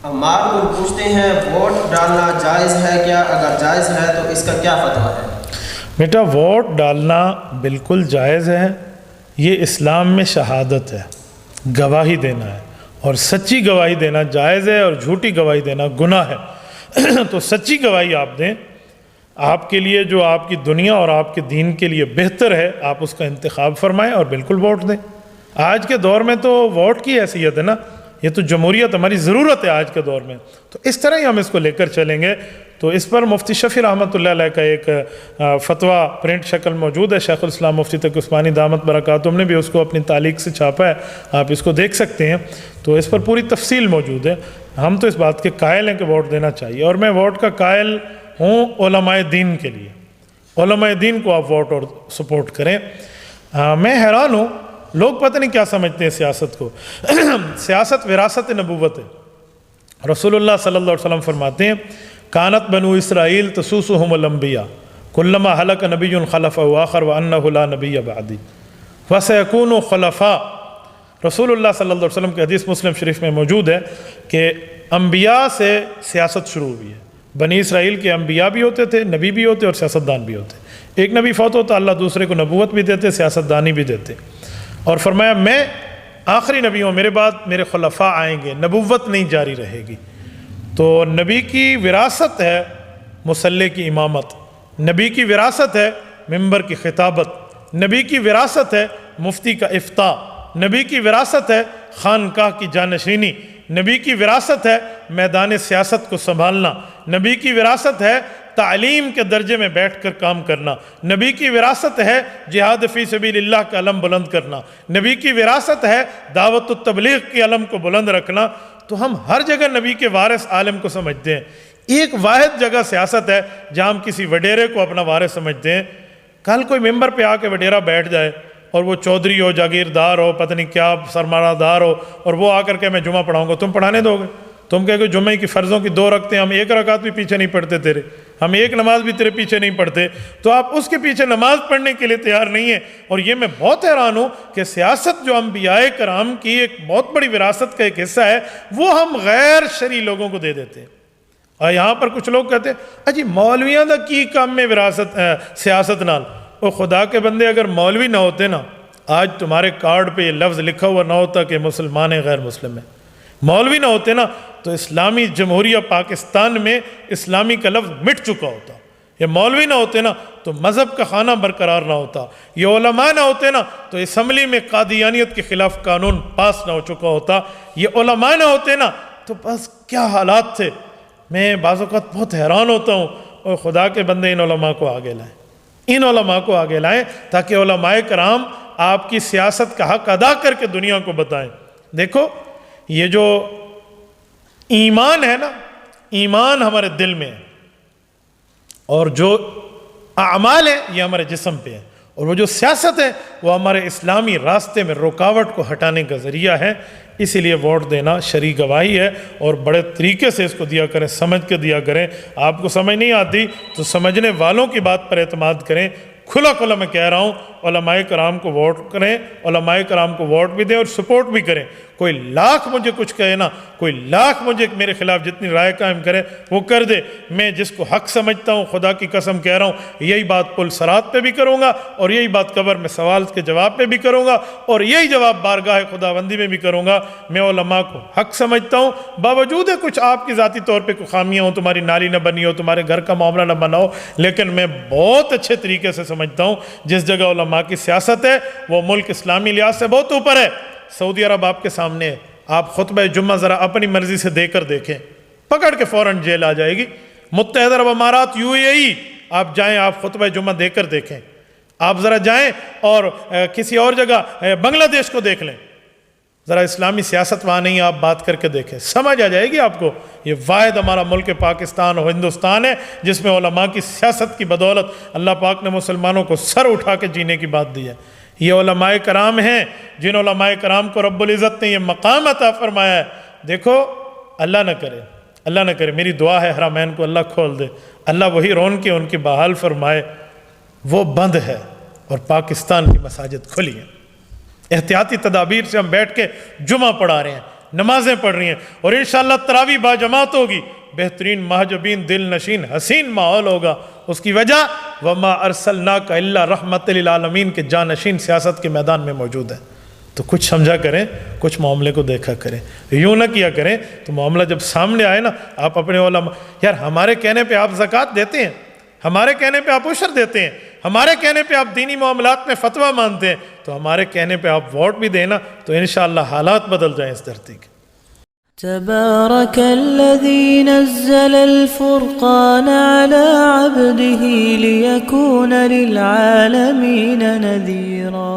عمار کو پوچھتے ہیں ووٹ ڈالنا جائز ہے کیا؟ اگر جائز ہے تو اس کا کیا فتویٰ ہے؟ بیٹا ووٹ ڈالنا بالکل جائز ہے، یہ اسلام میں شہادت ہے، گواہی دینا ہے، اور سچی گواہی دینا جائز ہے اور جھوٹی گواہی دینا گناہ ہے۔ تو سچی گواہی آپ دیں، آپ کے لیے جو آپ کی دنیا اور آپ کے دین کے لیے بہتر ہے آپ اس کا انتخاب فرمائیں اور بالکل ووٹ دیں۔ آج کے دور میں تو ووٹ کی حیثیت ہے نا، یہ تو جمہوریت ہماری ضرورت ہے آج کے دور میں، تو اس طرح ہی ہم اس کو لے کر چلیں گے۔ تو اس پر مفتی شفیع رحمۃ اللہ علیہ کا ایک فتویٰ پرنٹ شکل موجود ہے، شیخ الاسلام مفتی تقی عثمانی دامت برکاتہم نے بھی اس کو اپنی تعلیق سے چھاپا ہے، آپ اس کو دیکھ سکتے ہیں۔ تو اس پر پوری تفصیل موجود ہے۔ ہم تو اس بات کے قائل ہیں کہ ووٹ دینا چاہیے، اور میں ووٹ کا قائل ہوں علماء دین کے لیے۔ علماء دین کو آپ ووٹ اور سپورٹ کریں۔ میں حیران ہوں، لوگ پتہ نہیں کیا سمجھتے ہیں سیاست کو۔ سیاست وراثت نبوت ہے۔ رسول اللہ صلی اللہ علیہ وسلم فرماتے ہیں کانت بنو اسرائیل تسوسهم الانبیاء کلما ہلک نبی خلف آخر وانہ لا نبی بعدی وسیکون خلفاء۔ رسول اللہ صلی اللہ علیہ وسلم کی حدیث مسلم شریف میں موجود ہے کہ انبیاء سے سیاست شروع ہوئی ہے۔ بنی اسرائیل کے انبیاء بھی ہوتے تھے، نبی بھی ہوتے اور سیاستدان بھی ہوتے۔ ایک نبی فوت ہوتا اللہ دوسرے کو نبوت بھی دیتے، سیاستدانی بھی دیتے، اور فرمایا میں آخری نبی ہوں، میرے بعد میرے خلفاء آئیں گے، نبوت نہیں جاری رہے گی۔ تو نبی کی وراثت ہے مصلی کی امامت، نبی کی وراثت ہے ممبر کی خطابت، نبی کی وراثت ہے مفتی کا افتاء، نبی کی وراثت ہے خانقاہ کی جانشینی، نبی کی وراثت ہے میدان سیاست کو سنبھالنا، نبی کی وراثت ہے تعلیم کے درجے میں بیٹھ کر کام کرنا، نبی کی وراثت ہے جہاد فی سبیل اللہ کا علم بلند کرنا، نبی کی وراثت ہے دعوت التبلیغ کے علم کو بلند رکھنا۔ تو ہم ہر جگہ نبی کے وارث عالم کو سمجھتے ہیں۔ ایک واحد جگہ سیاست ہے جہاں ہم کسی وڈیرے کو اپنا وارث سمجھتے ہیں۔ کل کوئی ممبر پہ آ کے وڈیرا بیٹھ جائے اور وہ چودھری ہو، جاگیردار ہو، پتہ نہیں کیا سرمایہ دار ہو، اور وہ آ کر کے میں جمعہ پڑھاؤں گا، تم پڑھانے دو گے؟ تم کہے کہ جمعہ کی فرضوں کی 2 رکعتیں ہم 1 رکعت بھی پیچھے نہیں پڑھتے تیرے، ہم 1 نماز بھی تیرے پیچھے نہیں پڑھتے، تو آپ اس کے پیچھے نماز پڑھنے کے لیے تیار نہیں ہیں۔ اور یہ میں بہت حیران ہوں کہ سیاست جو انبیاء کرام کی ایک بہت بڑی وراثت کا ایک حصہ ہے، وہ ہم غیر شرعی لوگوں کو دے دیتے ہیں۔ اور یہاں پر کچھ لوگ کہتے ہیں اجی مولویاں دا کی کام میں وراثت سیاست نال۔ وہ خدا کے بندے، اگر مولوی نہ ہوتے نا، آج تمہارے کارڈ پہ یہ لفظ لکھا ہوا نہ ہوتا کہ مسلمان ہیں غیر مسلم ہیں۔ مولوی نہ ہوتے نا تو اسلامی جمہوریہ پاکستان میں اسلامی کا لفظ مٹ چکا ہوتا۔ یہ مولوی نہ ہوتے نا تو مذہب کا خانہ برقرار نہ ہوتا۔ یہ علماء نہ ہوتے نا تو اسمبلی میں قادیانیت کے خلاف قانون پاس نہ ہو چکا ہوتا۔ یہ علماء نہ ہوتے نا تو بس کیا حالات تھے۔ میں بعض اوقات بہت حیران ہوتا ہوں، اور خدا کے بندے ان علماء کو آگے لائیں، ان علماء کو آگے لائیں تاکہ علماء کرام آپ کی سیاست کا حق ادا کر کے دنیا کو بتائیں۔ دیکھو یہ جو ایمان ہے نا، ایمان ہمارے دل میں ہے، اور جو اعمال ہیں یہ ہمارے جسم پہ ہیں، اور وہ جو سیاست ہے وہ ہمارے اسلامی راستے میں رکاوٹ کو ہٹانے کا ذریعہ ہے۔ اسی لیے ووٹ دینا شرعی گواہی ہے، اور بڑے طریقے سے اس کو دیا کریں، سمجھ کے دیا کریں۔ آپ کو سمجھ نہیں آتی تو سمجھنے والوں کی بات پر اعتماد کریں۔ کھلا کھلا میں کہہ رہا ہوں علماء کرام کو ووٹ کریں، علماء کرام کو ووٹ بھی دیں اور سپورٹ بھی کریں۔ کوئی لاکھ مجھے کچھ کہے نا، کوئی لاکھ مجھے میرے خلاف جتنی رائے قائم کرے وہ کر دے، میں جس کو حق سمجھتا ہوں خدا کی قسم کہہ رہا ہوں یہی بات پل صراط پہ بھی کروں گا، اور یہی بات قبر میں سوال کے جواب پہ بھی کروں گا، اور یہی جواب بارگاہ خداوندی میں بھی کروں گا۔ میں علماء کو حق سمجھتا ہوں، باوجود ہے کچھ آپ کی ذاتی طور پہ کوئی خامیاں ہوں، تمہاری نالی نہ بنی ہو، تمہارے گھر کا معاملہ نہ بنا ہو، لیکن میں بہت اچھے طریقے سے سمجھتا ہوں جس جگہ علماء کی سیاست ہے وہ ملک اسلامی لحاظ سے بہت اوپر ہے۔ سعودی عرب آپ کے سامنے ہے، آپ خطبہ جمعہ ذرا اپنی مرضی سے دے کر دیکھیں، پکڑ کے فوراً جیل آ جائے گی۔ متحدہ عرب امارات UAE آپ جائیں، آپ خطبہ جمعہ دے کر دیکھیں۔ آپ ذرا جائیں اور کسی اور جگہ بنگلہ دیش کو دیکھ لیں، ذرا اسلامی سیاست وہاں نہیں، آپ بات کر کے دیکھیں، سمجھ آ جائے گی آپ کو۔ یہ واحد ہمارا ملک پاکستان اور ہندوستان ہے جس میں علماء کی سیاست کی بدولت اللہ پاک نے مسلمانوں کو سر اٹھا کے جینے کی بات دی ہے۔ یہ علماء کرام ہیں جن علماء کرام کو رب العزت نے یہ مقام عطا فرمایا ہے۔ دیکھو اللہ نہ کرے، اللہ نہ کرے، میری دعا ہے حرمین کو اللہ کھول دے، اللہ وہی رون کے ان کی بحال فرمائے۔ وہ بند ہے اور پاکستان کی مساجد کھلی ہیں، احتیاطی تدابیر سے ہم بیٹھ کے جمعہ پڑھا رہے ہیں، نمازیں پڑھ رہی ہیں، اور انشاءاللہ تراویح باجماعت ہوگی، بہترین محجبین دل نشین حسین ماحول ہوگا۔ اس کی وجہ وما ارسلناک الا رحمت للعالمین کے جانشین سیاست کے میدان میں موجود ہیں۔ تو کچھ سمجھا کریں، کچھ معاملے کو دیکھا کریں، یوں نہ کیا کریں تو معاملہ جب سامنے آئے نا آپ اپنے علماء، یار ہمارے کہنے پہ آپ زکوٰۃ دیتے ہیں، ہمارے کہنے پہ آپ عشر دیتے ہیں، ہمارے کہنے پہ آپ دینی معاملات میں فتویٰ مانتے ہیں، تو ہمارے کہنے پہ آپ ووٹ بھی دینا، تو انشاءاللہ حالات بدل جائیں اس دھرتی کے۔ تبارك الذي نزل الفرقان على عبده ليكون للعالمين نذيرا